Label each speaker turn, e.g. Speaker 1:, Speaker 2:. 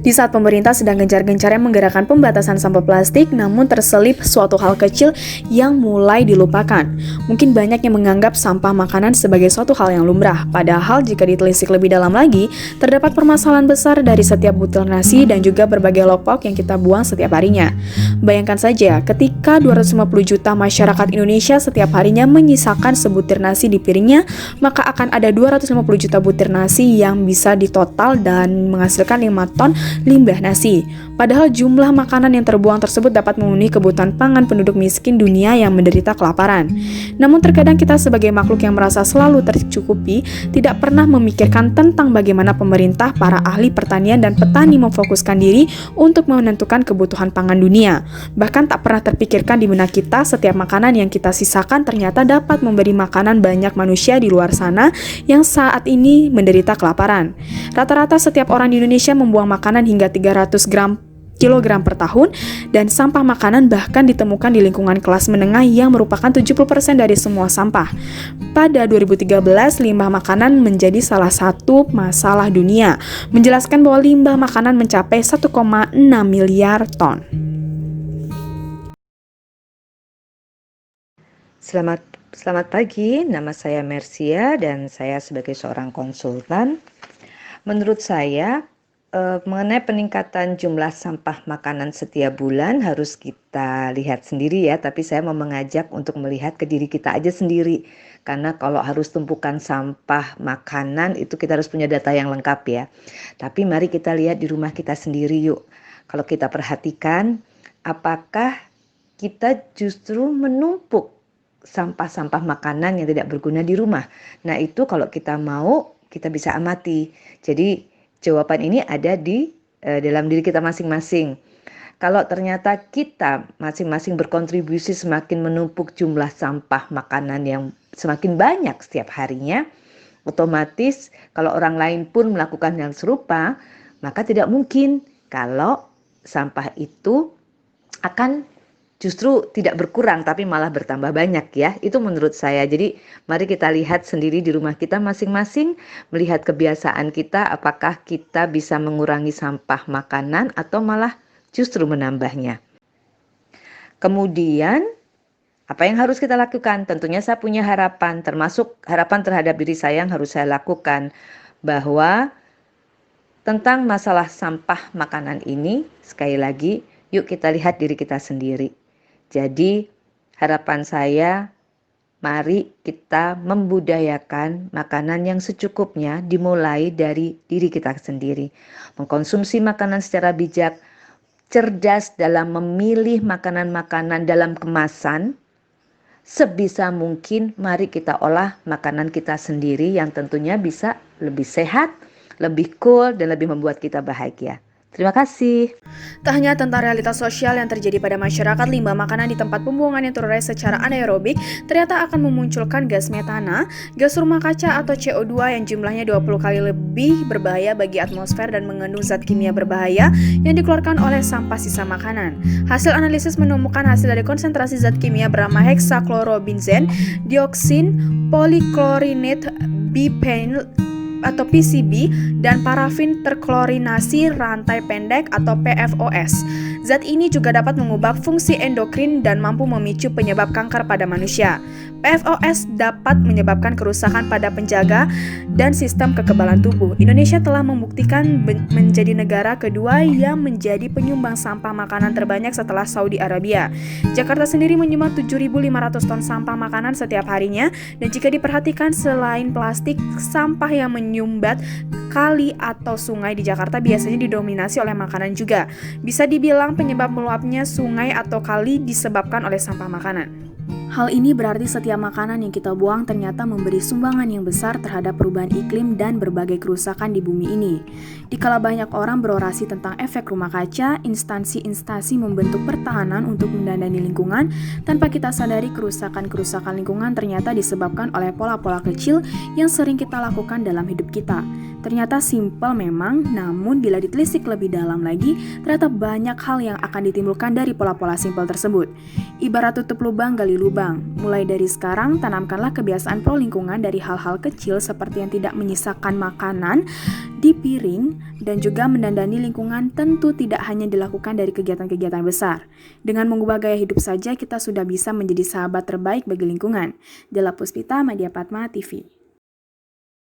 Speaker 1: Di saat pemerintah sedang gencar-gencarnya menggerakkan pembatasan sampah plastik, namun terselip suatu hal kecil yang mulai dilupakan. Mungkin banyak yang menganggap sampah makanan sebagai suatu hal yang lumrah, padahal jika ditelisik lebih dalam lagi, terdapat permasalahan besar dari setiap butir nasi dan juga berbagai lopok yang kita buang setiap harinya. Bayangkan saja, ketika 250 juta masyarakat Indonesia setiap harinya menyisakan sebutir nasi di piringnya, maka akan ada 250 juta butir nasi yang bisa ditotal dan menghasilkan 5 ton limbah nasi. Padahal jumlah makanan yang terbuang tersebut dapat memenuhi kebutuhan pangan penduduk miskin dunia yang menderita kelaparan. Namun terkadang kita sebagai makhluk yang merasa selalu tercukupi, tidak pernah memikirkan tentang bagaimana pemerintah, para ahli pertanian dan petani memfokuskan diri untuk menentukan kebutuhan pangan dunia. Bahkan tak pernah terpikirkan di benak kita setiap makanan yang kita sisakan ternyata dapat memberi makanan banyak manusia di luar sana yang saat ini menderita kelaparan. Rata-rata setiap orang di Indonesia membuang makanan hingga 300 kilogram per tahun, dan sampah makanan bahkan ditemukan di lingkungan kelas menengah yang merupakan 70% dari semua sampah. Pada 2013, limbah makanan menjadi salah satu masalah dunia, menjelaskan bahwa limbah makanan mencapai 1,6 miliar ton.
Speaker 2: Selamat pagi, nama saya Mercia dan saya sebagai seorang konsultan. Menurut saya, mengenai peningkatan jumlah sampah makanan setiap bulan harus kita lihat sendiri ya, tapi saya mau mengajak untuk melihat ke diri kita aja sendiri. Karena kalau harus tumpukan sampah makanan itu kita harus punya data yang lengkap ya. Tapi mari kita lihat di rumah kita sendiri yuk. Kalau kita perhatikan, apakah kita justru menumpuk sampah-sampah makanan yang tidak berguna di rumah? Nah itu kalau kita mau, kita bisa amati. Jadi jawaban ini ada di dalam diri kita masing-masing. Kalau ternyata kita masing-masing berkontribusi semakin menumpuk jumlah sampah makanan yang semakin banyak setiap harinya, otomatis kalau orang lain pun melakukan hal serupa, maka tidak mungkin kalau sampah itu akan justru tidak berkurang tapi malah bertambah banyak ya. Itu menurut saya. Jadi mari kita lihat sendiri di rumah kita masing-masing, melihat kebiasaan kita apakah kita bisa mengurangi sampah makanan atau malah justru menambahnya. Kemudian apa yang harus kita lakukan? Tentunya saya punya harapan, termasuk harapan terhadap diri saya yang harus saya lakukan, bahwa tentang masalah sampah makanan ini, sekali lagi yuk kita lihat diri kita sendiri. Jadi harapan saya, mari kita membudayakan makanan yang secukupnya dimulai dari diri kita sendiri. Mengkonsumsi makanan secara bijak, cerdas dalam memilih makanan-makanan dalam kemasan. Sebisa mungkin mari kita olah makanan kita sendiri yang tentunya bisa lebih sehat, lebih cool dan lebih membuat kita bahagia. Terima kasih.
Speaker 1: Tak hanya tentang realitas sosial yang terjadi pada masyarakat, limbah makanan di tempat pembuangan yang terurai secara anaerobik ternyata akan memunculkan gas metana, gas rumah kaca atau CO2 yang jumlahnya 20 kali lebih berbahaya bagi atmosfer dan mengandung zat kimia berbahaya yang dikeluarkan oleh sampah sisa makanan. Hasil analisis menemukan hasil dari konsentrasi zat kimia bernama hexachlorobenzen, dioksin, poliklorinate, bipenyl atau PCB, dan parafin terklorinasi rantai pendek atau PFOS. Zat ini juga dapat mengubah fungsi endokrin dan mampu memicu penyebab kanker pada manusia. PFOS dapat menyebabkan kerusakan pada penjaga dan sistem kekebalan tubuh. Indonesia telah membuktikan menjadi negara kedua yang menjadi penyumbang sampah makanan terbanyak setelah Saudi Arabia. Jakarta sendiri menyumbang 7.500 ton sampah makanan setiap harinya, dan jika diperhatikan selain plastik, sampah yang menyumbat kali atau sungai di Jakarta biasanya didominasi oleh makanan juga. Bisa dibilang penyebab meluapnya sungai atau kali disebabkan oleh sampah makanan. Hal ini berarti setiap makanan yang kita buang ternyata memberi sumbangan yang besar terhadap perubahan iklim dan berbagai kerusakan di bumi ini. Dikala banyak orang berorasi tentang efek rumah kaca, instansi-instansi membentuk pertahanan untuk mendandani lingkungan, tanpa kita sadari kerusakan-kerusakan lingkungan ternyata disebabkan oleh pola-pola kecil yang sering kita lakukan dalam hidup kita. Ternyata simpel memang, namun bila ditelisik lebih dalam lagi, ternyata banyak hal yang akan ditimbulkan dari pola-pola simpel tersebut. Ibarat tutup lubang gali lubang. berkembang. Mulai dari sekarang, tanamkanlah kebiasaan pro lingkungan dari hal-hal kecil seperti yang tidak menyisakan makanan di piring dan juga mendandani lingkungan tentu tidak hanya dilakukan dari kegiatan-kegiatan besar. Dengan mengubah gaya hidup saja kita sudah bisa menjadi sahabat terbaik bagi lingkungan. Della Puspita, Media Padma TV.